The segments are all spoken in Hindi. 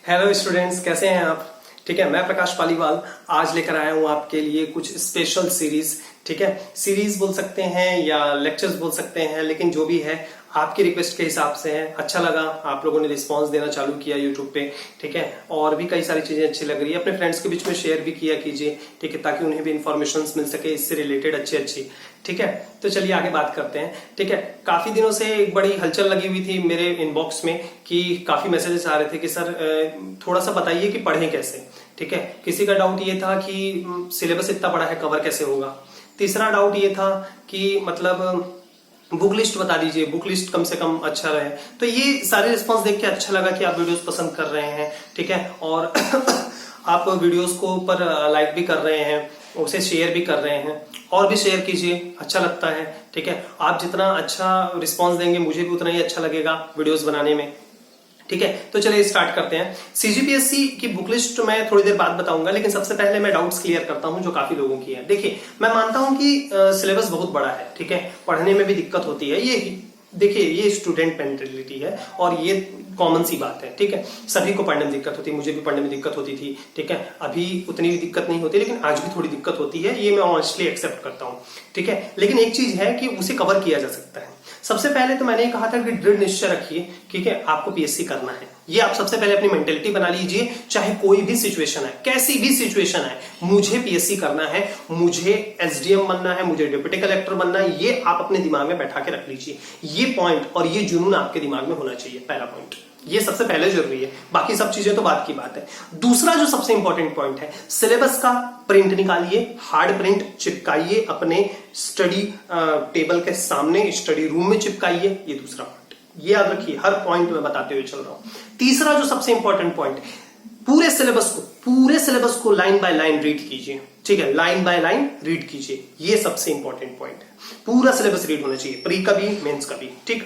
हेलो स्टूडेंट्स, कैसे हैं आप। ठीक है, मैं प्रकाश पालीवाल आज लेकर आया हूं आपके लिए कुछ स्पेशल सीरीज। ठीक है, सीरीज बोल सकते हैं या लेक्चर्स बोल सकते हैं, लेकिन जो भी है आपकी रिक्वेस्ट के हिसाब से है। अच्छा लगा, आप लोगों ने रिस्पांस देना चालू किया यूट्यूब पे। ठीक है, और भी कई सारी चीजें अच्छी लग रही है। अपने फ्रेंड्स के बीच में शेयर भी किया कीजिए, ठीक है, ताकि उन्हें भी इंफॉर्मेशन मिल सके इससे रिलेटेड अच्छी। ठीक है, तो चलिए आगे बात करते हैं। ठीक है, काफी दिनों से एक बड़ी हलचल लगी हुई थी मेरे इनबॉक्स में कि काफी मैसेजेस आ रहे थे कि सर थोड़ा सा बताइए कि पढ़ें कैसे। ठीक है, किसी का डाउट ये था कि सिलेबस इतना बड़ा है, कवर कैसे होगा। तीसरा डाउट ये था कि मतलब बुक लिस्ट बता दीजिए, बुक लिस्ट कम से कम अच्छा रहे। तो ये सारे रिस्पांस देख के अच्छा लगा कि आप वीडियोस पसंद कर रहे हैं। ठीक है, और आप वीडियोस को ऊपर लाइक भी कर रहे हैं, उसे शेयर भी कर रहे हैं, और भी शेयर कीजिए, अच्छा लगता है। ठीक है, आप जितना अच्छा रिस्पांस देंगे मुझे भी उतना ही अच्छा लगेगा वीडियोस बनाने में। ठीक है, तो चलिए स्टार्ट करते हैं। सीजीपीएससी की बुक लिस्ट मैं थोड़ी देर बाद बताऊंगा, लेकिन सबसे पहले मैं डाउट्स क्लियर करता हूं जो काफी लोगों की है। देखिए, मैं मानता हूं कि सिलेबस बहुत बड़ा है। ठीक है, पढ़ने में भी दिक्कत होती है। ये देखिए, ये स्टूडेंट मेंटेलिटी है और ये कॉमन सी बात है। ठीक है, सभी को पढ़ने में दिक्कत होती है, मुझे भी पढ़ने में दिक्कत होती थी। ठीक है, अभी उतनी भी दिक्कत नहीं होती, लेकिन आज भी थोड़ी दिक्कत होती है, ये मैं ऑनेस्टली एक्सेप्ट करता हूं। ठीक है, लेकिन एक चीज है कि उसे कवर किया जा सकता है। सबसे पहले तो मैंने कहा था कि दृढ़ निश्चय रखिए, ठीक है, आपको पीएससी करना है। ये आप सबसे पहले अपनी मेंटेलिटी बना लीजिए, चाहे कोई भी सिचुएशन है, कैसी भी सिचुएशन है, मुझे पीएससी करना है, मुझे एसडीएम बनना है, मुझे डिप्टी कलेक्टर बनना है। ये आप अपने दिमाग में बैठा के रख लीजिए। ये पॉइंट और ये जुनून आपके दिमाग में होना चाहिए, पहला पॉइंट। ये सबसे पहले जरूरी है, बाकी सब चीजें तो बात की बात है। दूसरा जो सबसे इंपॉर्टेंट पॉइंट है, सिलेबस का प्रिंट निकालिए, हार्ड प्रिंट चिपकाइए अपने स्टडी टेबल के सामने, स्टडी रूम में चिपकाइए। ये दूसरा पॉइंट, ये याद रखिए, हर पॉइंट में बताते हुए चल रहा हूं। तीसरा जो सबसे इंपॉर्टेंट पॉइंट, पूरे सिलेबस को लाइन बाय लाइन रीड कीजिए। ठीक है, लाइन बाय लाइन रीड कीजिए, ये सबसे इंपॉर्टेंट पॉइंट है। पूरा सिलेबस रीड होना चाहिए, प्री का भी, मेंस का भी। ठीक,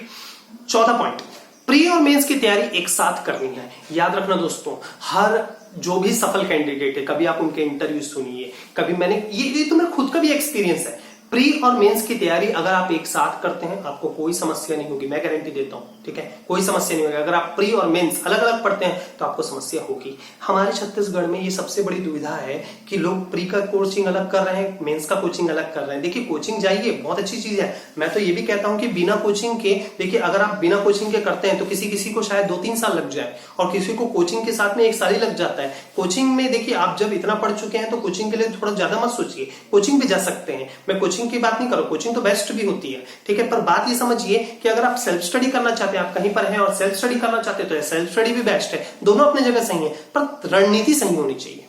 चौथा पॉइंट, प्री और मेंस की तैयारी एक साथ करनी है। याद रखना दोस्तों, हर जो भी सफल कैंडिडेट है, कभी आप उनके इंटरव्यू सुनिए, कभी मैंने ये तो मेरा खुद का भी एक्सपीरियंस है। प्री और मेंस की तैयारी अगर आप एक साथ करते हैं, आपको कोई समस्या नहीं होगी, मैं गारंटी देता हूं। ठीक है, कोई समस्या नहीं होगी। अगर आप प्री और मेंस अलग अलग पढ़ते हैं तो आपको समस्या होगी। हमारे छत्तीसगढ़ में ये सबसे बड़ी दुविधा है कि लोग प्री का कोचिंग अलग कर रहे हैं, मेंस का कोचिंग अलग कर रहे हैं। देखिए, कोचिंग जाइए, बहुत अच्छी चीज है। मैं तो ये भी कहता हूं कि बिना कोचिंग के, देखिए, अगर आप बिना कोचिंग के करते हैं तो किसी को शायद 2-3 साल लग जाए, और किसी को कोचिंग के साथ में 1 साल ही लग जाता है। कोचिंग में देखिए, आप जब इतना पढ़ चुके हैं तो कोचिंग के लिए थोड़ा ज्यादा मत सोचिए, कोचिंग भी जा सकते हैं। मैं कोचिंग की बात नहीं करो, कोचिंग तो बेस्ट भी होती है। ठीक है, पर बात ये समझिए कि अगर आप सेल्फ स्टडी करना चाहते हैं, आप कहीं पर हैं और सेल्फ स्टडी करना चाहते हैं, तो सेल्फ स्टडी भी बेस्ट है। दोनों अपने जगह सही है, पर रणनीति सही होनी चाहिए।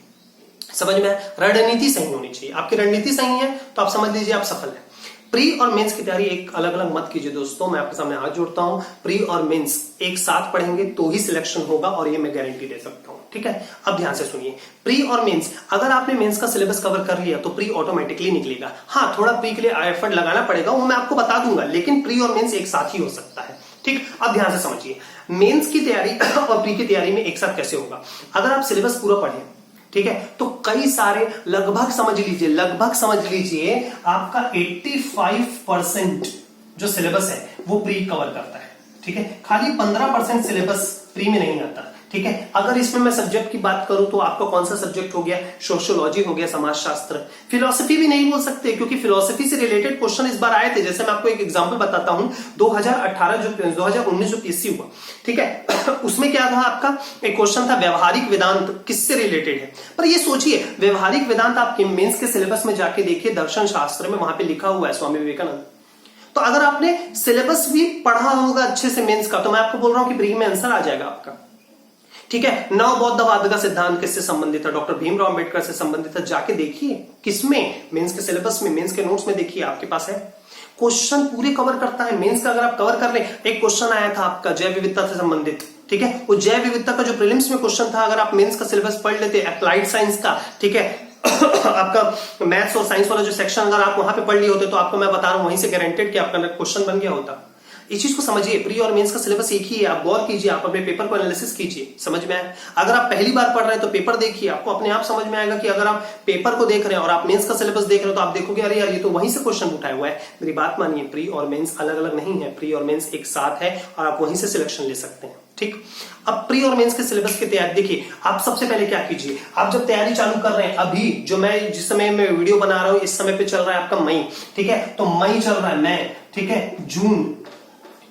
समझ में, रणनीति सही होनी चाहिए। आपकी रणनीति सही है तो आप समझ लीजिए आप सफल है। प्री और मेंस की तैयारी एक अलग अलग मत कीजिए दोस्तों, मैं आपके सामने हाथ जोड़ता हूं। प्री और मेंस एक साथ पढ़ेंगे तो ही सिलेक्शन होगा, और ये मैं गारंटी दे सकता हूं। ठीक है, अब ध्यान से सुनिए, प्री और मेंस, अगर आपने मेंस का सिलेबस कवर कर लिया तो प्री ऑटोमेटिकली निकलेगा। हाँ, थोड़ा प्री के लिए एफर्ट लगाना पड़ेगा, वो मैं आपको बता दूंगा, लेकिन प्री और मेंस एक साथ ही हो सकता है। ठीक, अब ध्यान से समझिए, मेंस की तैयारी और प्री की तैयारी में एक साथ कैसे होगा। अगर आप सिलेबस पूरा पढ़ें, ठीक है, तो कई सारे लगभग समझ लीजिए आपका 85% जो सिलेबस है वो प्री कवर करता है। ठीक है, खाली 15% सिलेबस प्री में नहीं आता। ठीक है, अगर इसमें मैं सब्जेक्ट की बात करूं तो आपका कौन सा सब्जेक्ट हो गया, सोशियोलॉजी हो गया, समाजशास्त्र। फिलॉसफी भी नहीं बोल सकते, क्योंकि फिलॉसफी से रिलेटेड क्वेश्चन इस बार आए थे। जैसे मैं आपको एक एग्जांपल बताता हूं, 2019 जो पीएससी हुआ, ठीक है, उसमें क्या था, आपका एक क्वेश्चन था, व्यवहारिक वेदांत किससे रिलेटेड है। पर ये सोचिए, व्यवहारिक वेदांत आपके मेंस के सिलेबस में जाके देखिए, दर्शन शास्त्र में वहां पे लिखा हुआ है स्वामी विवेकानंद। तो अगर आपने सिलेबस भी पढ़ा होगा अच्छे से मेंस का, तो मैं आपको बोल रहा हूं कि प्री में आंसर आ जाएगा आपका। ठीक है, नवबौद्धवाद का सिद्धांत किससे संबंधित है, डॉक्टर भीमराव अंबेडकर से संबंधित है। जाके देखिए किसमें, मेंस के सिलेबस में, मेंस के नोट्स में देखिए, आपके पास है। क्वेश्चन पूरे कवर करता है मेंस का, अगर आप कवर कर ले। एक क्वेश्चन आया था आपका जैव विविधता से संबंधित, ठीक है, वो जैव विविधता का जो प्रीलिम्स में क्वेश्चन था, अगर आप मेंस का सिलेबस पढ़ लेते, अप्लाइड साइंस का, ठीक है, आपका मैथ्स और साइंस वाला जो सेक्शन अगर आप वहां पे पढ़ लिए होते, तो आपको मैं बता रहा हूं वहीं से गारंटेड कि आपका क्वेश्चन बन गया होता। इस चीज को समझिए, प्री और मेंस का सिलेबस एक ही है। आप गौर कीजिए, आप अपने पेपर को एनालिसिस कीजिए, समझ में आए। अगर आप पहली बार पढ़ रहे हैं तो पेपर देखिए, आपको अपने आप समझ में आएगा कि अगर आप पेपर को देख रहे हैं और आप मेंस का सिलेबस देख रहे हो तो आप देखोगे अरे यार ये तो वहीं से क्वेश्चन उठाया हुआ है। मेरी बात मानिए, प्री और मेंस अलग अलग नहीं है, प्री और मेंस एक साथ है और आप वहीं से सिलेक्शन ले सकते हैं। ठीक, अब प्री और मेंस के सिलेबस की तैयारी देखिए। आप सबसे पहले क्या कीजिए, आप जब तैयारी चालू कर रहे हैं, अभी जो मैं जिस समय में वीडियो बना रहा हूं इस समय पे चल रहा है आपका मई, ठीक है, तो मई चल रहा है, मई, ठीक है, जून,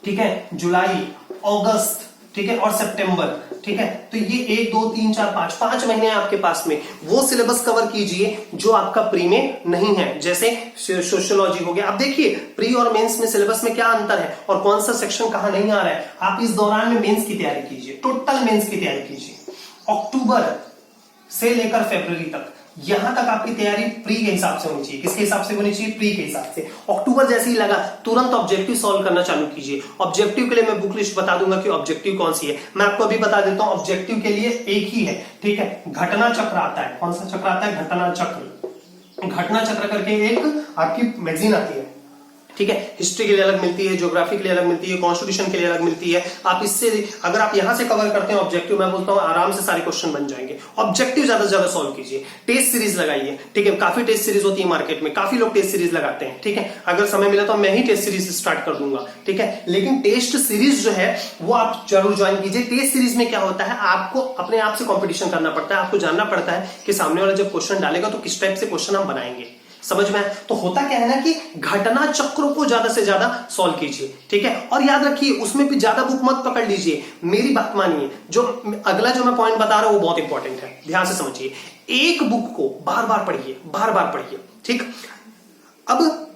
ठीक है, जुलाई, अगस्त, ठीक है, और सितंबर, ठीक है। तो ये 1 2 3 4 5 महीने हैं आपके पास में। वो सिलेबस कवर कीजिए जो आपका प्री में नहीं है, जैसे सोशियोलॉजी हो गया। अब देखिए प्री और मेंस में सिलेबस में क्या अंतर है और कौन सा सेक्शन कहां नहीं आ रहा है। आप इस दौरान में मेंस की तैयारी कीजिए, टोटल मेंस की तैयारी कीजिए, अक्टूबर से लेकर फरवरी तक। यहां तक आपकी तैयारी प्री के हिसाब से होनी चाहिए। किसके हिसाब से होनी चाहिए? प्री के हिसाब से। अक्टूबर जैसे ही लगा तुरंत ऑब्जेक्टिव सॉल्व करना चालू कीजिए। ऑब्जेक्टिव के लिए मैं बुक लिस्ट बता दूंगा कि ऑब्जेक्टिव कौन सी है। मैं आपको अभी बता देता हूं, ऑब्जेक्टिव के लिए एक ही है, ठीक है, घटना चक्र आता है। कौन सा चक्र आता है? घटना चक्र। घटना चक्र करके एक आपकी मैगजीन आती है, ठीक है, हिस्ट्री के लिए अलग मिलती है, ज्योग्राफी के लिए अलग मिलती है, कॉन्स्टिट्यूशन के लिए अलग मिलती है। आप इससे अगर आप यहां से कवर करते हैं ऑब्जेक्टिव, मैं बोलता हूं आराम से सारे क्वेश्चन बन जाएंगे। ऑब्जेक्टिव ज्यादा से ज्यादा सॉल्व कीजिए, टेस्ट सीरीज लगाइए, ठीक है, काफी टेस्ट सीरीज होती है मार्केट में, काफी लोग टेस्ट सीरीज लगाते हैं, ठीक है। अगर समय मिला तो मैं ही टेस्ट सीरीज स्टार्ट कर दूंगा, ठीक है, लेकिन टेस्ट सीरीज जो है वो आप जरूर ज्वाइन कीजिए। टेस्ट सीरीज में क्या होता है, आपको अपने आप से कॉम्पिटिशन करना पड़ता है, आपको जानना पड़ता है कि सामने वाला जब क्वेश्चन डालेगा तो किस टाइप से क्वेश्चन हम बनाएंगे, समझ में। तो होता क्या है ना कि घटना चक्र को ज्यादा से ज्यादा सॉल्व कीजिए, ठीक है, और याद रखिए उसमें भी ज्यादा बुक मत पकड़ लीजिए। मेरी बात मानिए, जो अगला जो मैं पॉइंट बता रहा हूं वो बहुत इंपॉर्टेंट है, ध्यान से समझिए। एक बुक को बार बार पढ़िए, बार बार पढ़िए, ठीक। अब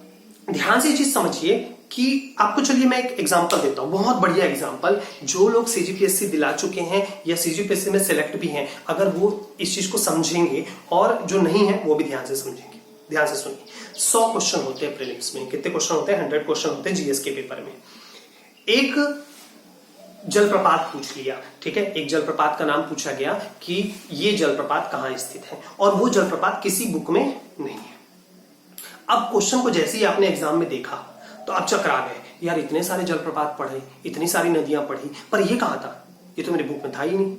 ध्यान से ये चीज समझिए कि आपको, चलिए मैं एक एग्जांपल देता हूं, बहुत बढ़िया एग्जांपल। जो लोग सीजीपीएससी दिला चुके हैं या सीजीपीएससी में सिलेक्ट भी हैं, अगर वो इस चीज को समझेंगे और जो नहीं है वो भी ध्यान से समझेंगे। ध्यान से सुनिए, 100 क्वेश्चन होते हैं प्रीलिम्स में। कितने क्वेश्चन होते हैं? 100 क्वेश्चन होते हैं जीएस के पेपर में। एक जलप्रपात पूछ लिया, ठीक है, एक जलप्रपात का नाम पूछा गया कि ये जलप्रपात कहां स्थित है, और वो जलप्रपात किसी बुक में नहीं है। अब क्वेश्चन को जैसे ही आपने एग्जाम में देखा तो आप चकरा गए, यार इतने सारे जलप्रपात पढ़े, इतनी सारी नदियां पढ़ी, पर ये कहां था? ये तो मेरी बुक में था ही नहीं।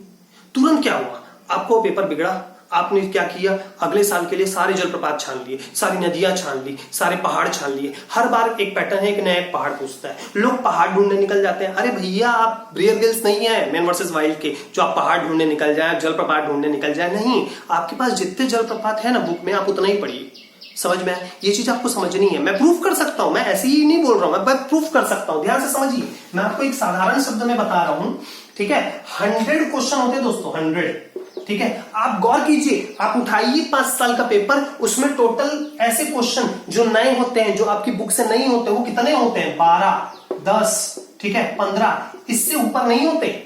तुरंत क्या हुआ? आपको पेपर बिगड़ा। आपने क्या किया? अगले साल के लिए सारे जलप्रपात छान लिए, सारी नदियां छान ली, सारे पहाड़ छान लिए। हर बार एक पैटर्न है कि नया एक पहाड़ पूछता है, लोग पहाड़ ढूंढने निकल जाते हैं। अरे भैया आप ब्रियर गिल्स नहीं है मैन वर्सेस वाइल्ड के, जो आप पहाड़ ढूंढने निकल जाए, जलप्रपात ढूंढने निकल जाए। नहीं, आपके पास जितने जलप्रपात है ना बुक में, आप उतना ही पढ़िए, समझ में आए। ये चीज आपको समझनी है। मैं प्रूफ कर सकता हूं, मैं ऐसे ही नहीं बोल रहा हूं, मैं प्रूफ कर सकता हूं। ध्यान से समझिए, मैं आपको एक साधारण शब्द में बता रहा हूं, ठीक है। 100 क्वेश्चन होते हैं दोस्तों, 100, ठीक है। आप गौर कीजिए, आप उठाइए 5 साल का पेपर, उसमें टोटल ऐसे क्वेश्चन जो नए होते हैं, जो आपकी बुक से नहीं होते, वो कितने होते हैं? 12, 10, ठीक है, 15, इससे ऊपर नहीं होते।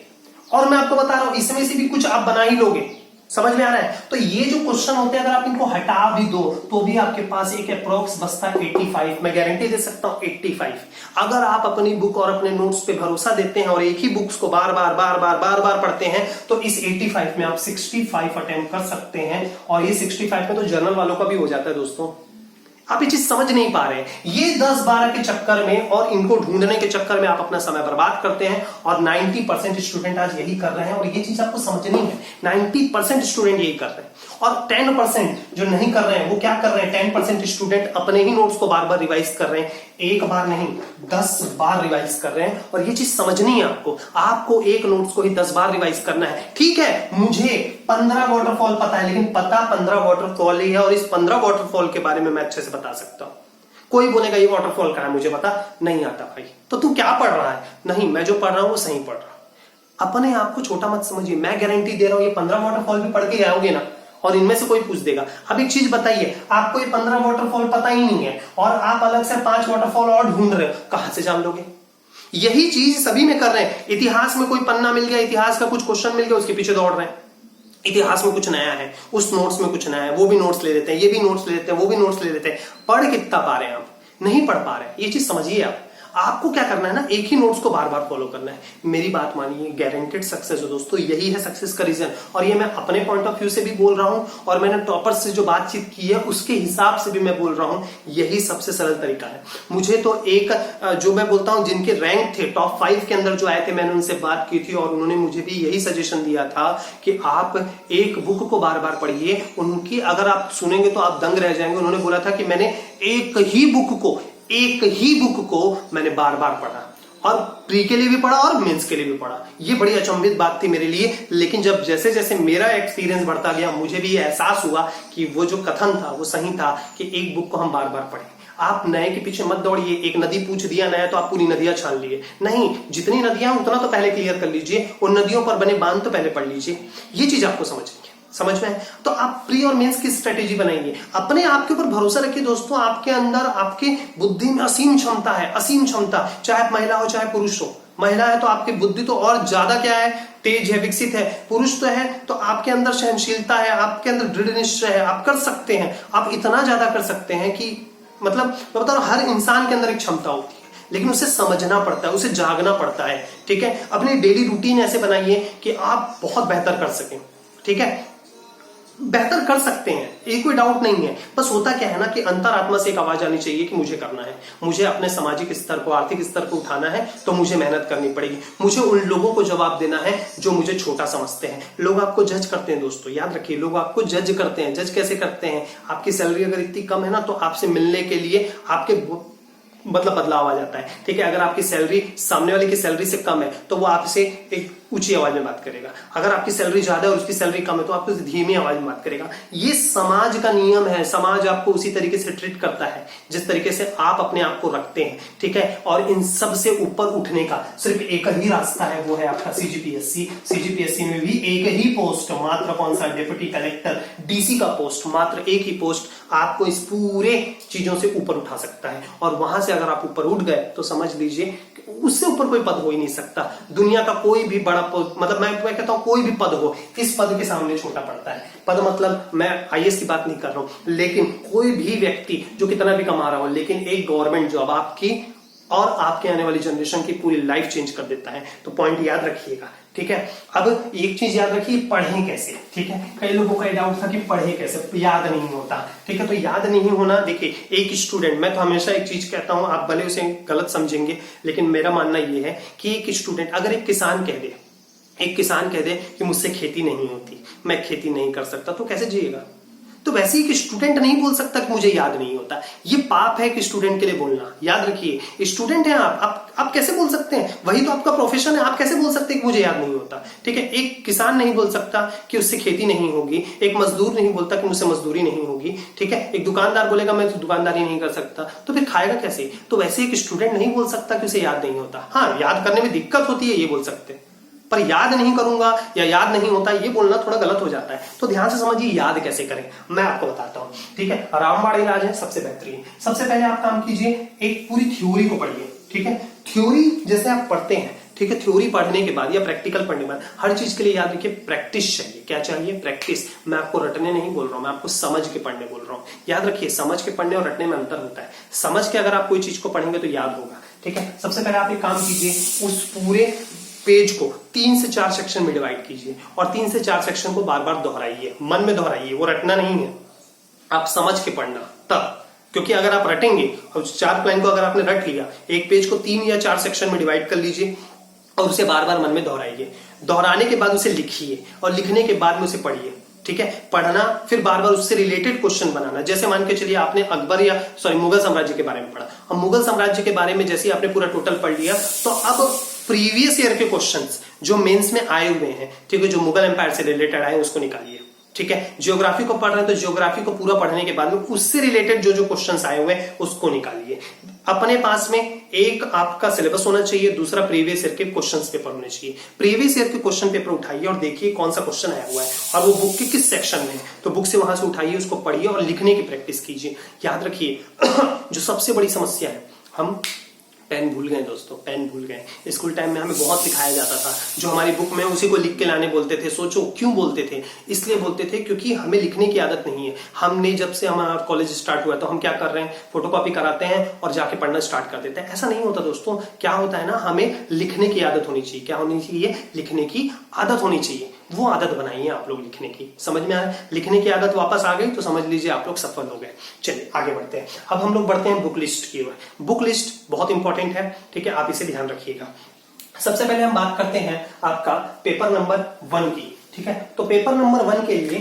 और मैं आपको बता रहा हूं इसमें से भी कुछ आप बना ही लोगे, समझ में आ रहा है। तो ये जो क्वेश्चन होते हैं, अगर आप इनको हटा भी दो तो भी आपके पास एक अप्रोक्स बचता है 85। मैं गारंटी दे सकता हूं 85। अगर आप अपनी बुक और अपने नोट्स पे भरोसा देते हैं और एक ही बुक्स को बार बार पढ़ते हैं तो इस 85 में आप 65 अटेम्प्ट कर सकते हैं। और ये 65 में तो जनरल वालों का भी हो जाता है दोस्तों। आप ये चीज समझ नहीं पा रहे हैं। ये 10-12 के चक्कर में और इनको ढूंढने के चक्कर में आप अपना समय बर्बाद करते हैं, और 90% स्टूडेंट आज यही कर रहे हैं। और ये चीज आपको समझनी है, 90% स्टूडेंट यही कर रहे हैं। और 10% जो नहीं कर रहे हैं वो क्या कर रहे हैं? 10% स्टूडेंट अपने ही नोट्स को बार बार रिवाइज कर रहे हैं, एक बार नहीं 10 बार रिवाइज कर रहे हैं। और ये चीज समझनी है आपको एक नोट्स को ही 10 बार रिवाइज करना है। ठीक है, मुझे 15 वाटरफॉल पता है, लेकिन पता 15 वाटरफॉल ही है, और इस 15 वाटरफॉल के बारे में मैं अच्छे से बता सकता हूं। कोई बोलेगा ये वाटरफॉल कहां है, मुझे पता नहीं आता। भाई तो तू क्या पढ़ रहा है? नहीं, मैं जो पढ़ रहा हूं वो सही पढ़ रहा हूं। अपने आप को छोटा मत समझिए, मैं गारंटी दे रहा हूं ये 15 वाटरफॉल भी पढ़ के आओगे ना, और इनमें से कोई पूछ देगा। अब एक चीज बताइए, आपको ये 15 वाटरफॉल पता ही नहीं है और आप अलग से 5 वाटरफॉल और ढूंढ रहे हो, कहां से जान लोगे? यही चीज सभी में कर रहे हैं। इतिहास में कोई पन्ना मिल गया, इतिहास का कुछ क्वेश्चन मिल गया, उसके पीछे दौड़ रहे हैं। इतिहास में कुछ नया है, उस नोट्स में कुछ नया है, वो भी नोट्स ले लेते हैं, ये भी नोट्स ले लेते हैं, वो भी नोट्स ले लेते हैं। पढ़ कितना पा रहे हैं आप? नहीं पढ़ पा रहे हैं। ये चीज समझिए आप। आपको क्या करना है ना, एक ही नोट्स को बार बार फॉलो करना है। मेरी बात मानिए, गारंटेड सक्सेस हो दोस्तों, यही है सक्सेस का रीजन। और ये मैं अपने पॉइंट ऑफ व्यू से भी बोल रहा हूं और मैंने टॉपर्स से जो बातचीत की है उसके हिसाब से भी मैं बोल रहा हूं, यही सबसे सरल तरीका है। मुझे तो एक जो मैं बोलता हूं जिनके रैंक थे टॉप 5 के अंदर जो आए थे, मैंने उनसे बात की थी और उन्होंने मुझे भी यही सजेशन दिया था कि आप एक बुक को बार बार पढ़िए। उनकी अगर आप सुनेंगे तो आप दंग रह जाएंगे। उन्होंने बोला था कि मैंने एक ही बुक को मैंने बार बार पढ़ा, और प्री के लिए भी पढ़ा और मेंस के लिए भी पढ़ा। ये बड़ी अचंभित बात थी मेरे लिए, लेकिन जब जैसे जैसे मेरा एक्सपीरियंस बढ़ता गया, मुझे भी एहसास हुआ कि वो जो कथन था वो सही था कि एक बुक को हम बार बार पढ़ें। आप नए के पीछे मत दौड़िए। एक नदी पूछ दिया नया तो आप पूरी नदियां छान लिए, नहीं, जितनी नदियां उतना तो पहले क्लियर कर लीजिए, उन नदियों पर बने बांध तो पहले पढ़ लीजिए। ये चीज आपको समझ में है तो आप प्री और मेंस की स्ट्रेटेजी बनाएंगे। अपने आप के ऊपर भरोसा रखिए दोस्तों, आपके अंदर आपके बुद्धि में असीम क्षमता है, असीम क्षमता। चाहे आप महिला हो चाहे पुरुष हो, महिला है तो आपकी बुद्धि तो और ज्यादा क्या है, तेज है, विकसित है। पुरुष तो है तो आपके अंदर सहनशीलता है, आपके अंदर दृढ़ निश्चय है, आप कर सकते हैं। आप इतना ज्यादा कर सकते हैं कि मतलब मैं बता रहा हूं, हर इंसान के अंदर एक क्षमता होती है, लेकिन उसे समझना पड़ता है, उसे जागना पड़ता है। ठीक है, अपनी डेली रूटीन ऐसे बनाइए कि आप बहुत बेहतर कर सकें। ठीक है, बेहतर कर सकते हैं, ये कोई डाउट नहीं है। बस होता क्या है ना कि अंतरात्मा से एक आवाज आनी चाहिए कि मुझे करना है, मुझे अपने सामाजिक स्तर को, आर्थिक स्तर को उठाना है, तो मुझे मेहनत करनी पड़ेगी। मुझे उन लोगों को जवाब देना है जो मुझे छोटा समझते हैं। लोग आपको जज करते हैं दोस्तों, याद रखिए, लोग आपको जज करते हैं। जज कैसे करते हैं? आपकी सैलरी अगर इतनी कम है ना तो आपसे मिलने के लिए आपके मतलब बदलाव आ जाता है। ठीक है, अगर आपकी सैलरी सामने वाले की सैलरी से कम है तो वो आपसे एक ऊंची आवाज में बात करेगा। अगर आपकी सैलरी ज्यादा है और उसकी सैलरी कम है तो आपको धीमी आवाज में बात करेगा। ये समाज का नियम है। समाज आपको उसी तरीके से ट्रीट करता है जिस तरीके से आप अपने आप को रखते हैं। ठीक है, और इन सब से ऊपर उठने का सिर्फ एक ही रास्ता है, वो है आपका सीजीपीएससी। सीजीपीएससी में भी एक ही पोस्ट, मात्र कौन सा, डिप्टी कलेक्टर, डीसी का पोस्ट, मात्र एक ही पोस्ट आपको इस पूरे चीजों से ऊपर उठा सकता है। और वहां से अगर आप ऊपर उठ गए तो समझ लीजिए उससे ऊपर कोई पद हो ही नहीं सकता। दुनिया का कोई भी बड़ा पद, मतलब मैं कहता हूं कोई भी पद हो, इस पद के सामने छोटा पड़ता है। पद मतलब मैं आईएएस की बात नहीं कर रहा हूं, लेकिन कोई भी व्यक्ति जो कितना भी कमा रहा हो, लेकिन एक गवर्नमेंट जॉब आपकी और आपके आने वाली जनरेशन की पूरी लाइफ चेंज कर देता है। तो पॉइंट याद रखिएगा। ठीक है, अब एक चीज याद रखिए, पढ़ें कैसे। ठीक है, कई लोगों का डाउट था कि पढ़े कैसे, याद नहीं होता। ठीक है, तो याद नहीं होना, देखिए एक स्टूडेंट, मैं तो हमेशा एक चीज कहता हूं, आप भले उसे गलत समझेंगे, लेकिन मेरा मानना यह है कि एक स्टूडेंट, अगर एक किसान कह दे कि मुझसे खेती नहीं होती, मैं खेती नहीं कर सकता, तो कैसे जिएगा? तो वैसे ही एक स्टूडेंट नहीं बोल सकता कि मुझे याद नहीं होता। ये पाप है कि स्टूडेंट के लिए बोलना। याद रखिए, स्टूडेंट है आप कैसे बोल सकते हैं? वही तो आपका प्रोफेशन है, आप कैसे बोल सकते हैं कि मुझे याद नहीं होता? ठीक है, एक किसान नहीं बोल सकता कि उससे खेती नहीं होगी, एक मजदूर नहीं बोलता कि मुझसे मजदूरी नहीं होगी। ठीक है, एक दुकानदार बोलेगा मैं तो दुकानदारी नहीं कर सकता, तो फिर खाएगा कैसे? तो वैसे एक स्टूडेंट नहीं बोल सकता कि उसे याद नहीं होता। हाँ, याद करने में दिक्कत होती है, ये बोल सकते हैं, पर याद नहीं करूंगा या याद नहीं होता, ये बोलना थोड़ा गलत हो जाता है। तो ध्यान से समझिए, याद कैसे करें मैं आपको बताता हूं। ठीक है, रामबाण इलाज है सबसे बेहतरीन। सबसे पहले आप काम कीजिए, एक पूरी थ्योरी को पढ़िए। ठीक है, थ्योरी जैसे आप पढ़ते हैं, ठीक है, थ्योरी पढ़ने के बाद या प्रैक्टिकल पढ़ने के बाद, हर चीज के लिए याद रखिए प्रैक्टिस चाहिए। क्या चाहिए? प्रैक्टिस। मैं आपको रटने नहीं बोल रहा हूं, मैं आपको समझ के पढ़ने बोल रहा हूं। याद रखिए, समझ के पढ़ने और रटने में अंतर होता है। समझ के अगर आप कोई चीज को पढ़ेंगे तो याद होगा। ठीक है, सबसे पहले आप एक काम कीजिए, उस पूरे पेज को 3 से 4 सेक्शन में डिवाइड कीजिए और 3 से 4 सेक्शन को बार बार दोहराइए, मन में दोहराइए। वो रटना नहीं है, आप समझ के पढ़ना तब, क्योंकि अगर आप रटेंगे और 4 लाइन को अगर आपने रट लिया, एक पेज को 3 या 4 सेक्शन में डिवाइड कर लीजिए और उसे बार बार मन में दोहराइए। दोहराने के बाद उसे लिखिए और लिखने के बाद में उसे पढ़िए। ठीक है, पढ़ना, फिर बार बार उससे रिलेटेड क्वेश्चन बनाना। जैसे मान के चलिए आपने अकबर या मुगल साम्राज्य के बारे में पढ़ा, अब मुगल साम्राज्य के बारे में जैसे आपने पूरा टोटल पढ़ लिया, तो अब प्रीवियस ईयर के क्वेश्चंस जो मेंस में आए हुए हैं, ठीक है, जो मुगल एम्पायर से रिलेटेड आए उसको निकालिए। ठीक है, ज्योग्राफी को पढ़ रहे हैं तो ज्योग्राफी को पूरा पढ़ने के बाद में उससे रिलेटेड जो जो क्वेश्चंस आए हुए हैं उसको निकालिए। अपने पास में एक आपका सिलेबस होना चाहिए, दूसरा प्रीवियस ईयर के क्वेश्चंस पेपर होने चाहिए। प्रीवियस ईयर के क्वेश्चन पेपर उठाइए और देखिए कौन सा क्वेश्चन आया हुआ है और वो बुक के किस सेक्शन में है, तो बुक से वहां से उठाइए, उसको पढ़िए और लिखने की प्रैक्टिस कीजिए। याद रखिए जो सबसे बड़ी समस्या है, हम पेन भूल गए दोस्तों, पेन भूल गए। स्कूल टाइम में हमें बहुत सिखाया जाता था, जो हमारी बुक में उसी को लिख के लाने बोलते थे। सोचो क्यों बोलते थे? इसलिए बोलते थे क्योंकि हमें लिखने की आदत नहीं है। हमने जब से हमारा कॉलेज स्टार्ट हुआ तो हम क्या कर रहे हैं, फोटोकॉपी कराते हैं और जाके पढ़ना स्टार्ट कर देते हैं। ऐसा नहीं होता दोस्तों। क्या होता है ना, हमें लिखने की आदत होनी चाहिए। क्या होनी चाहिए? लिखने की आदत होनी चाहिए। वो आदत बनाइए आप लोग लिखने की। समझ में आ रहा है? लिखने की आदत वापस आ गई तो समझ लीजिए आप लोग सफल हो गए। चलिए आगे बढ़ते हैं। अब हम लोग बढ़ते हैं बुक लिस्ट की ओर। बुक लिस्ट बहुत इंपॉर्टेंट है, ठीक है, आप इसे ध्यान रखिएगा। सबसे पहले हम बात करते हैं आपका पेपर नंबर 1 की, ठीक है। तो पेपर नंबर 1 के लिए,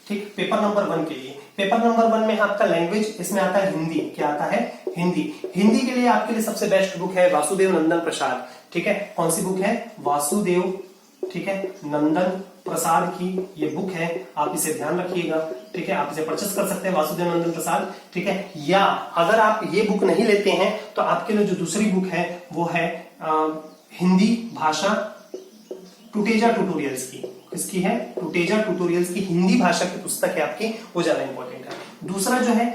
ठीक, पेपर नंबर 1 के लिए, पेपर नंबर 1 में आपका लैंग्वेज इसमें आता है हिंदी। क्या आता है? हिंदी। हिंदी के लिए आपके लिए सबसे बेस्ट बुक है वासुदेव नंदन प्रसाद, ठीक है। कौन सी बुक है? वासुदेव, ठीक है, नंदन प्रसाद की ये बुक है। आप इसे ध्यान रखिएगा, ठीक है। आप इसे परचेस कर सकते हैं, वासुदेव नंदन प्रसाद, ठीक है। या अगर आप ये बुक नहीं लेते हैं तो आपके लिए जो दूसरी बुक है वो है हिंदी भाषा टुटेजा ट्यूटोरियल्स की। किसकी है? टुटेजा ट्यूटोरियल्स की हिंदी भाषा की पुस्तक है आपकी, वो ज्यादा इंपॉर्टेंट है। दूसरा जो है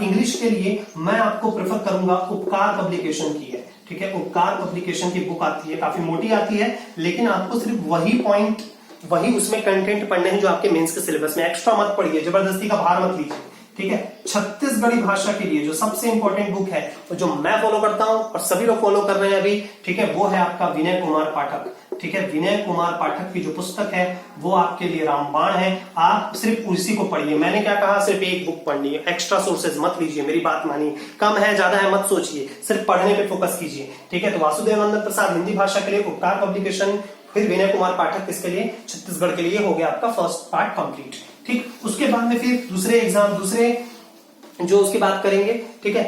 इंग्लिश के लिए मैं आपको प्रेफर करूंगा, उपकार पब्लिकेशन की है, ठीक है। उपकार पब्लिकेशन की बुक आती है, काफी मोटी आती है, लेकिन आपको सिर्फ वही पॉइंट, वही उसमें कंटेंट पढ़ने हैं जो आपके मेंस के सिलेबस में। एक्स्ट्रा मत पढ़िए, जबरदस्ती का भार मत लीजिए, ठीक है। छत्तीसगढ़ी भाषा के लिए जो सबसे इंपॉर्टेंट बुक है, जो मैं फॉलो करता हूं और सभी लोग फॉलो कर रहे हैं अभी, ठीक है, वो है आपका विनय कुमार पाठक, ठीक है। विनय कुमार पाठक की जो पुस्तक है वो आपके लिए रामबाण है। आप सिर्फ उसी को पढ़िए। मैंने क्या कहा? सिर्फ एक बुक पढ़नी है, एक्स्ट्रा सोर्सेज मत लीजिए, मेरी बात मानिए। कम है ज्यादा है मत सोचिए, सिर्फ पढ़ने पे फोकस कीजिए, ठीक है। तो वासुदेव नंदन प्रसाद हिंदी भाषा के लिए, उपकार पब्लिकेशन, फिर विनय कुमार पाठक किसके लिए? छत्तीसगढ़ के लिए। हो गया आपका फर्स्ट पार्ट कंप्लीट, ठीक। उसके बाद में फिर दूसरे एग्जाम, दूसरे जो उसकी बात करेंगे, ठीक है,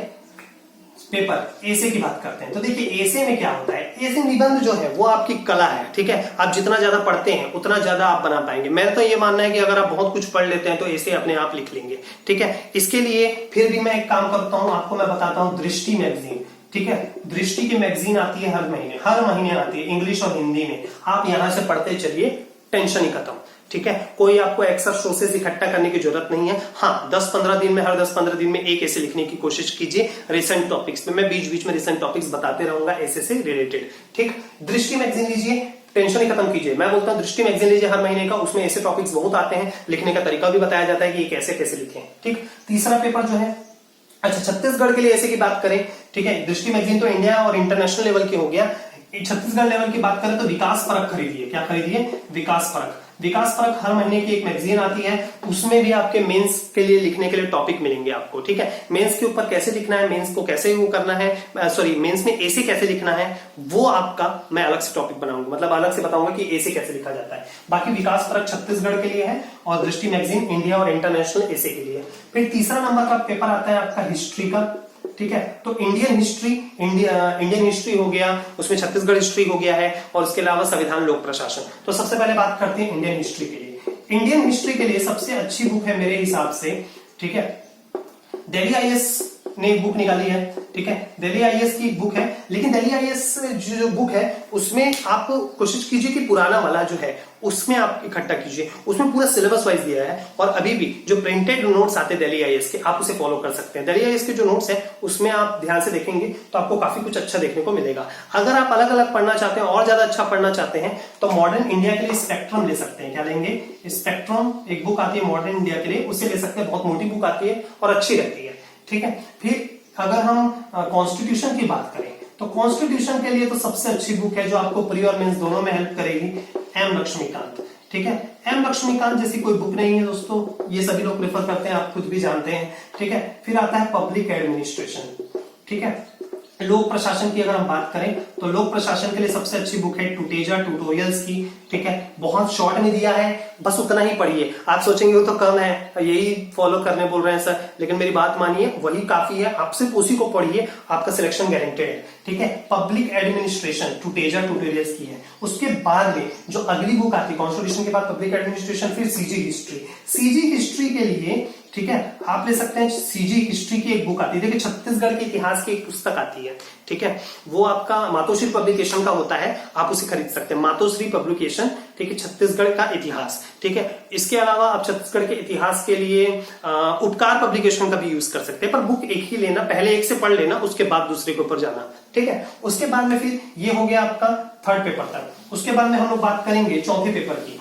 पेपर एसे की बात करते हैं। तो देखिए एसे में क्या होता है, एसे निबंध जो है वो आपकी कला है, ठीक है। आप जितना ज्यादा पढ़ते हैं उतना ज्यादा आप बना पाएंगे। मेरा तो ये मानना है कि अगर आप बहुत कुछ पढ़ लेते हैं तो एसे अपने आप लिख लेंगे, ठीक है। इसके लिए फिर भी मैं एक काम करता हूं, आपको मैं बताता हूं, दृष्टि मैगजीन, ठीक है। दृष्टि की मैगजीन आती है हर महीने आती है, इंग्लिश और हिंदी में। आप यहां से पढ़ते चलिए, टेंशन ही खत्म, ठीक है। कोई आपको एक्स्ट्रा सोर्सेज इकट्ठा करने की जरूरत नहीं है। हाँ, 10-15 दिन में, हर 10-15 दिन में एक ऐसे लिखने की कोशिश कीजिए रिसेंट टॉपिक्स में। मैं बीच बीच में रिसेंट टॉपिक्स बताते रहूंगा ऐसे से रिलेटेड, ठीक। दृष्टि मैगजीन लीजिए, टेंशन ही खत्म कीजिए। मैं बोलता हूं दृष्टि मैगजीन लीजिए हर महीने का, उसमें ऐसे टॉपिक्स बहुत आते हैं, लिखने का तरीका भी बताया जाता है कि ये कैसे कैसे लिखें, ठीक। तीसरा पेपर जो है, अच्छा छत्तीसगढ़ के लिए ऐसे की बात करें, ठीक है, दृष्टि मैगजीन तो इंडिया और इंटरनेशनल लेवल की हो गया। छत्तीसगढ़ लेवल की बात करें तो विकास परख खरीदिए। क्या खरीदिए? विकास परख। विकास परख हर महीने की एक मैगजीन आती है, उसमें भी आपके मेंस के लिए लिखने के लिए टॉपिक मिलेंगे आपको, ठीक है। मेंस के ऊपर कैसे लिखना है, मेंस को कैसे वो करना है, सॉरी मेंस में एसे कैसे लिखना है, वो आपका मैं अलग से टॉपिक बनाऊंगा, मतलब अलग से बताऊंगा कि एसे कैसे लिखा जाता है। बाकी विकास परख छत्तीसगढ़ के लिए है और दृष्टि मैगजीन इंडिया और इंटरनेशनल एसे के लिए। फिर तीसरा नंबर का पेपर आता है आपका हिस्ट्री का, ठीक है। तो इंडियन हिस्ट्री हो गया, उसमें छत्तीसगढ़ हिस्ट्री हो गया है, और उसके अलावा संविधान लोक प्रशासन। तो सबसे पहले बात करते हैं इंडियन हिस्ट्री के लिए। इंडियन हिस्ट्री के लिए सबसे अच्छी बुक है मेरे हिसाब से, ठीक है, दिल्ली आईएएस ने एक बुक निकाली है, ठीक है। दिल्ली आईएएस की बुक है, लेकिन दिल्ली आईएएस जो बुक है उसमें आप कोशिश कीजिए कि पुराना वाला जो है उसमें आप इकट्ठा कीजिए। उसमें पूरा सिलेबस वाइज दिया है, और अभी भी जो प्रिंटेड नोट्स आते हैं दिल्ली आईएएस के, आप उसे फॉलो कर सकते हैं। दिल्ली आईएएस के जो नोट्स हैं उसमें आप ध्यान से देखेंगे तो आपको काफी कुछ अच्छा देखने को मिलेगा। अगर आप अलग अलग पढ़ना चाहते हैं और ज्यादा अच्छा पढ़ना चाहते हैं तो मॉडर्न इंडिया के लिए स्पेक्ट्रम ले सकते हैं। क्या लेंगे? स्पेक्ट्रम एक बुक आती है मॉडर्न इंडिया के लिए, उसे ले सकते हैं। बहुत मोटी बुक आती है और अच्छी रहती है, ठीक है। फिर अगर हम कॉन्स्टिट्यूशन की बात करें तो कॉन्स्टिट्यूशन के लिए तो सबसे अच्छी बुक है जो आपको प्री और मेंस दोनों में हेल्प करेगी, एम लक्ष्मीकांत, ठीक है। एम लक्ष्मीकांत जैसी कोई बुक नहीं है दोस्तों, ये सभी लोग प्रेफर करते हैं, आप खुद भी जानते हैं, ठीक है। फिर आता है पब्लिक एडमिनिस्ट्रेशन, ठीक है। लोक प्रशासन की अगर हम बात करें तो लोक प्रशासन के लिए सबसे अच्छी बुक है टुटेजा ट्यूटोरियल्स की, ठीक है। बहुत शॉर्ट में दिया है, बस उतना ही पढ़िए। आप सोचेंगे वो तो कम है, यही फॉलो करने बोल रहे हैं सर, लेकिन मेरी बात मानिए, वही काफी है। आप सिर्फ उसी को पढ़िए, आपका सिलेक्शन गारंटेड है, ठीक है। पब्लिक एडमिनिस्ट्रेशन टुटेजा ट्यूटोरियल्स की है। उसके बाद में जो अगली बुक आती है कॉन्स्टिट्यूशन के बाद पब्लिक एडमिनिस्ट्रेशन, फिर सीजी हिस्ट्री। सीजी हिस्ट्री के लिए, ठीक है, आप ले सकते हैं सीजी हिस्ट्री की एक बुक आती है, देखिए छत्तीसगढ़ के इतिहास की एक पुस्तक आती है, ठीक है। वो आपका मातोश्री पब्लिकेशन का होता है, आप उसे खरीद सकते हैं, मातोश्री पब्लिकेशन, ठीक है, छत्तीसगढ़ का इतिहास। ठीक है, इसके अलावा आप छत्तीसगढ़ के इतिहास के लिए उपकार पब्लिकेशन का भी यूज कर सकते हैं, पर बुक एक ही लेना, पहले एक से पढ़ लेना, उसके बाद दूसरे के ऊपर जाना। ठीक है, उसके बाद में फिर ये हो गया आपका थर्ड पेपर तक। उसके बाद में हम लोग बात करेंगे चौथे पेपर की।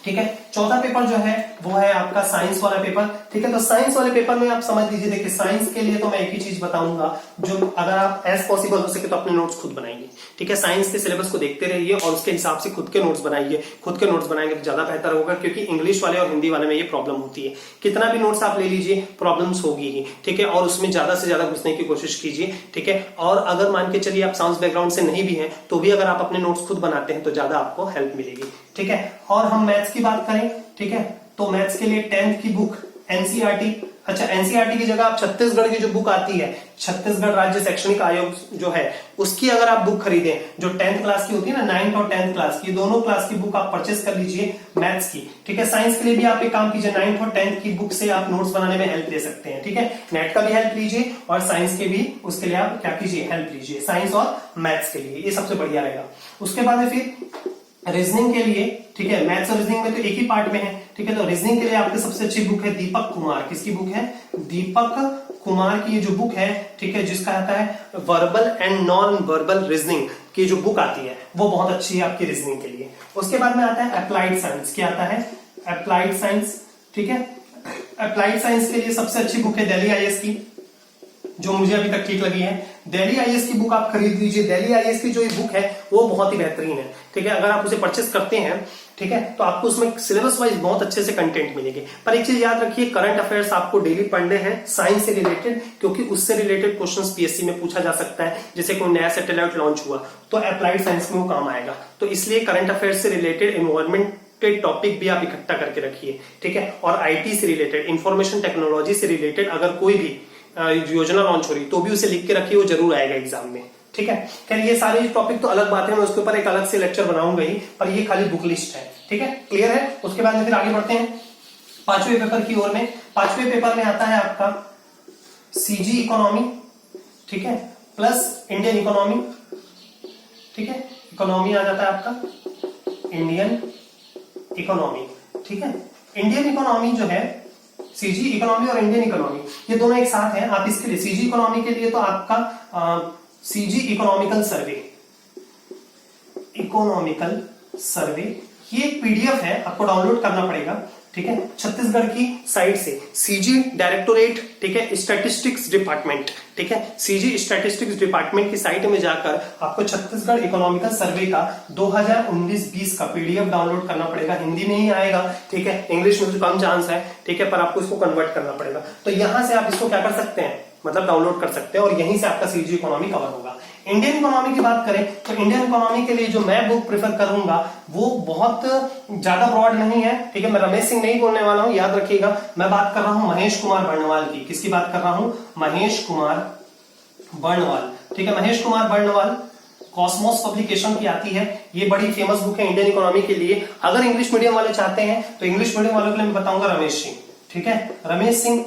ठीक है, चौथा पेपर जो है वो है आपका साइंस वाला पेपर। ठीक है, तो साइंस वाले पेपर में आप समझ लीजिए, देखिए साइंस के लिए तो मैं एक ही चीज बताऊंगा, जो अगर आप एज पॉसिबल हो सके तो अपने नोट्स खुद बनाइए। ठीक है, साइंस के सिलेबस को देखते रहिए और उसके हिसाब से खुद के नोट्स बनाइए। खुद के नोट्स बनाएंगे तो ज्यादा बेहतर होगा, क्योंकि इंग्लिश वाले और हिंदी वाले में ये प्रॉब्लम होती है, कितना भी नोट्स आप ले लीजिए प्रॉब्लम्स होगी ही। ठीक है, और उसमें ज्यादा से ज्यादा घुसने की कोशिश कीजिए। ठीक है, और अगर मान के चलिए आप साइंस बैकग्राउंड से नहीं भी हैं तो भी अगर आप अपने नोट्स खुद बनाते हैं तो ज्यादा आपको हेल्प मिलेगी। ठीक है, और हम मैथ्स की बात करें, ठीक है, तो मैथ्स के लिए 10th की बुक एनसीईआरटी, अच्छा एनसीईआरटी की जगह आप छत्तीसगढ़ की जो बुक आती है, छत्तीसगढ़ राज्य शैक्षणिक आयोग जो है, उसकी अगर आप बुक खरीदें, जो 10th क्लास की होती है ना, 9th और 10th क्लास की, दोनों क्लास की बुक आप परचेस कर लीजिए मैथ्स की। ठीक है, साइंस के लिए भी आप एक काम कीजिए, 9th और 10th की बुक से आप नोट्स बनाने में हेल्प ले सकते हैं। ठीक है, नेट का भी हेल्प लीजिए और साइंस के भी, उसके लिए आप क्या कीजिए, हेल्प लीजिए, साइंस और मैथ्स के लिए, ये सबसे बढ़िया रहेगा। उसके बाद में फिर रीजनिंग के लिए, ठीक है, मैथ्स और रीजनिंग में तो एक ही पार्ट में है। ठीक है, तो रीजनिंग के लिए आपकी सबसे अच्छी बुक है दीपक कुमार, किसकी बुक है, दीपक कुमार की ये जो बुक है, ठीक है, जिसका आता है verbal and non verbal reasoning की जो बुक आती है, वो बहुत अच्छी है आपकी रीजनिंग के लिए। उसके बाद में आता है अप्लाइड साइंस, क्या आता है, अप्लाइड साइंस। ठीक है, अप्लाइड साइंस के लिए सबसे अच्छी बुक है दिल्ली आईएएस की, जो मुझे अभी तक ठीक लगी है। दिल्ली आईएएस की बुक आप खरीद लीजिए, दिल्ली आईएएस की जो ये बुक है वो बहुत ही बेहतरीन है। ठीक है, अगर आप उसे परचेस करते हैं, ठीक है, तो आपको उसमें सिलेबस वाइज बहुत अच्छे से कंटेंट मिलेंगे। पर एक चीज याद रखिए, करंट अफेयर्स आपको डेली पढ़ने हैं साइंस से रिलेटेड, क्योंकि उससे रिलेटेड क्वेश्चंस पीएससी में पूछा जा सकता है। जैसे कोई नया सैटेलाइट लॉन्च हुआ तो अप्लाइड साइंस में वो काम आएगा, तो इसलिए करंट अफेयर्स से रिलेटेड एनवायरमेंट के टॉपिक भी आप इकट्ठा करके रखिए। ठीक है, और आईटी से रिलेटेड, इंफॉर्मेशन टेक्नोलॉजी से रिलेटेड अगर कोई भी योजना लॉन्च हो रही तो भी उसे लिख के रखिए, वो जरूर आएगा एग्जाम में। ठीक है, खैर ये सारे टॉपिक तो अलग बात है, मैं उसके ऊपर एक अलग से लेक्चर बनाऊंगा ही, पर ये खाली बुक लिस्ट है। ठीक है, क्लियर है। उसके बाद में फिर आगे बढ़ते हैं पांचवें पेपर की ओर में। पांचवें पेपर में आता है आपका सीजी इकोनॉमी, ठीक है, प्लस इंडियन इकोनॉमी। ठीक है, इकोनॉमी आ जाता है आपका इंडियन इकोनॉमी। ठीक है, इंडियन इकोनॉमी जो है, सीजी इकोनॉमी और इंडियन इकोनॉमी ये दोनों एक साथ हैं। आप इसके लिए सीजी इकोनॉमी के लिए तो आपका सीजी इकोनॉमिकल सर्वे, इकोनॉमिकल सर्वे ये एक पीडीएफ है, आपको डाउनलोड करना पड़ेगा। ठीक है, छत्तीसगढ़ की साइट से, सीजी डायरेक्टोरेट, ठीक है, स्टैटिस्टिक्स डिपार्टमेंट, ठीक है, सीजी स्टैटिस्टिक्स डिपार्टमेंट की साइट में जाकर आपको छत्तीसगढ़ इकोनॉमिकल सर्वे का 2019-20 का पीडीएफ डाउनलोड करना पड़ेगा। हिंदी में ही आएगा, ठीक है, इंग्लिश में तो कम चांस है, ठीक है, पर आपको इसको कन्वर्ट करना पड़ेगा। तो यहां से आप इसको क्या कर सकते हैं, मतलब डाउनलोड कर सकते हैं, और यहीं से आपका सीजी इकोनॉमी कवर होगा। इंडियन इकोनॉमी की बात करें तो इंडियन इकोनॉमी के लिए जो मैं बुक प्रेफर करूंगा वो बहुत ज्यादा ब्रॉड नहीं है। ठीक है, मैं रमेश सिंह नहीं बोलने वाला हूं, याद रखिएगा। मैं बात कर रहा हूं महेश कुमार बर्णवाल की। किसकी बात कर रहा हूं, महेश कुमार बर्णवाल। ठीक है, महेश कुमार बर्णवाल कॉस्मोस पब्लिकेशन की आती है, ये बड़ी फेमस बुक है इंडियन इकोनॉमी के लिए। अगर इंग्लिश मीडियम वाले चाहते हैं तो इंग्लिश मीडियम वालों के लिए मैं बताऊंगा रमेश सिंह। ठीक है, रमेश सिंह,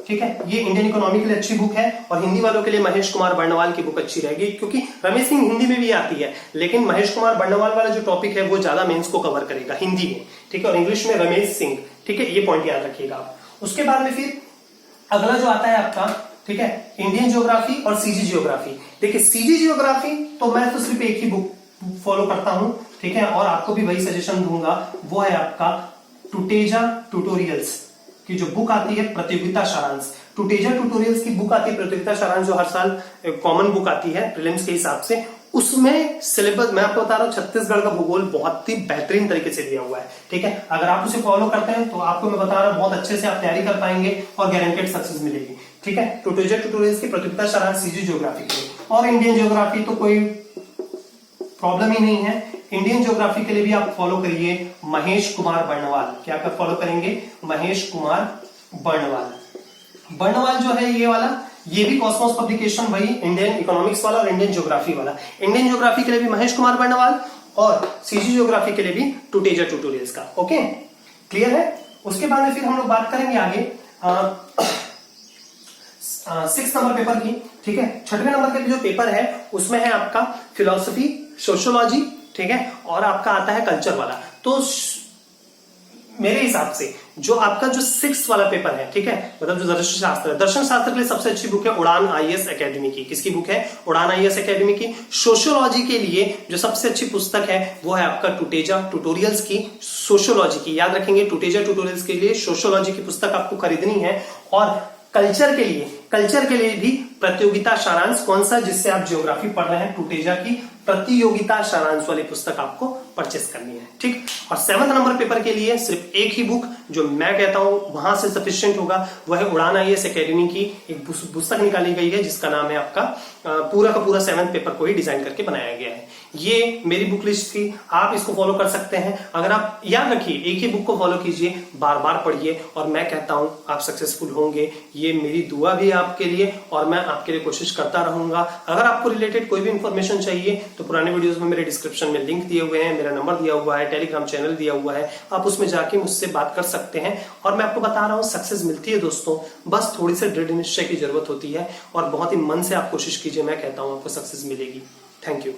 ठीक है, ये इंडियन इकोनॉमी के लिए अच्छी बुक है, और हिंदी वालों के लिए महेश कुमार बर्णवाल की बुक अच्छी रहेगी, क्योंकि रमेश सिंह हिंदी में भी आती है, लेकिन महेश कुमार बर्णवाल वाला जो टॉपिक है वो ज्यादा मेंस को कवर करेगा हिंदी में। ठीक है, और इंग्लिश में रमेश सिंह। ठीक है, ये पॉइंट याद रखिएगा आप। उसके बाद में फिर अगला जो आता है आपका, ठीक है, इंडियन ज्योग्राफी और सीजी ज्योग्राफी। देखिए सीजी ज्योग्राफी तो मैं तो सिर्फ एक ही बुक फॉलो करता हूं, ठीक है, और आपको भी वही सजेशन दूंगा, वो है आपका टुटेजा ट्यूटोरियल्स की जो बुक आती है, प्रतियोगिता सारांश। टुटेजा ट्यूटोरियल्स की बुक आती है प्रतियोगिता सारांश, जो हर साल कॉमन बुक आती है प्रीलिम्स के हिसाब से। उसमें सिलेबस मैं आपको बता रहा हूं, छत्तीसगढ़ का भूगोल बहुत ही बेहतरीन तरीके से दिया हुआ है। ठीक है, अगर आप उसे फॉलो करते हैं तो आपको मैं बता रहा हूं बहुत अच्छे से आप तैयारी कर पाएंगे और गारंटेड सक्सेस मिलेगी। ठीक है, टुटेजा ट्यूटोरियल्स की प्रतियोगिता सारांश सीजी ज्योग्राफी के लिए, और इंडियन ज्योग्राफी तो कोई प्रॉब्लम ही नहीं है। इंडियन ज्योग्राफी के लिए भी आप फॉलो करिए महेश कुमार बर्णवाल। क्या आप फॉलो करेंगे, महेश कुमार बर्णवाल। बर्णवाल जो है ये वाला, ये भी कॉस्मोस पब्लिकेशन, वही इंडियन इकोनॉमिक्स वाला और इंडियन ज्योग्राफी वाला। इंडियन ज्योग्राफी के लिए भी महेश कुमार बर्णवाल, और सीजी ज्योग्राफी के लिए भी टुटेजा ट्यूटोरियल्स का। ओके, क्लियर है। उसके बाद में फिर हम लोग बात करेंगे आगे 6 नंबर पेपर की। ठीक है, 6वें नंबर का जो पेपर है उसमें है आपका फिलोसफी, सोशियोलॉजी, ठीक है, और आपका आता है कल्चर वाला। तो मेरे हिसाब से जो आपका जो 6 वाला पेपर है, ठीक है, मतलब जो दर्शन शास्त्र है, दर्शन शास्त्र के लिए सबसे अच्छी बुक है उड़ान आईएएस एकेडमी की। किसकी बुक है? उड़ान आईएएस एकेडमी की। सोशियोलॉजी के लिए जो सबसे अच्छी पुस्तक है वो है आपका टुटेजा ट्यूटोरियल्स की सोशियोलॉजी की। याद रखेंगे, टुटेजा ट्यूटोरियल्स के लिए सोशियोलॉजी की पुस्तक आपको खरीदनी है। और कल्चर के लिए भी प्रतियोगिता सारांश, कौन सा, जिससे आप ज्योग्राफी पढ़ रहे हैं, टुटेजा की प्रतियोगिता सारांश वाली पुस्तक आपको परचेस करनी है, ठीक। और 7वें नंबर पेपर के लिए सिर्फ एक ही बुक जो मैं कहता हूं वहां से सफिशिएंट होगा, वह है उड़ान आईएएस एकेडमी की एक पुस्तक निकाली गई है जिसका नाम है आपका पूरा का पूरा 7वें पेपर को ही डिजाइन करके बनाया गया है। ये मेरी बुक लिस्ट थी, आप इसको फॉलो कर सकते हैं। अगर आप याद रखिए, एक ही बुक को फॉलो कीजिए, बार बार पढ़िए, और मैं कहता हूं आप सक्सेसफुल होंगे। ये मेरी दुआ भी है आपके लिए, और मैं आपके लिए कोशिश करता रहूंगा। अगर आपको रिलेटेड कोई भी इंफॉर्मेशन चाहिए तो पुराने वीडियोस में मेरे डिस्क्रिप्शन में लिंक दिए हुए हैं, मेरा नंबर दिया हुआ है, टेलीग्राम चैनल दिया हुआ है, आप उसमें जाके मुझसे बात कर सकते हैं। और मैं आपको बता रहा हूं सक्सेस मिलती है दोस्तों, बस थोड़ी सी दृढ़ निश्चय की जरूरत होती है, और बहुत ही मन से आप कोशिश कीजिए, मैं कहता हूं आपको सक्सेस मिलेगी। Thank you.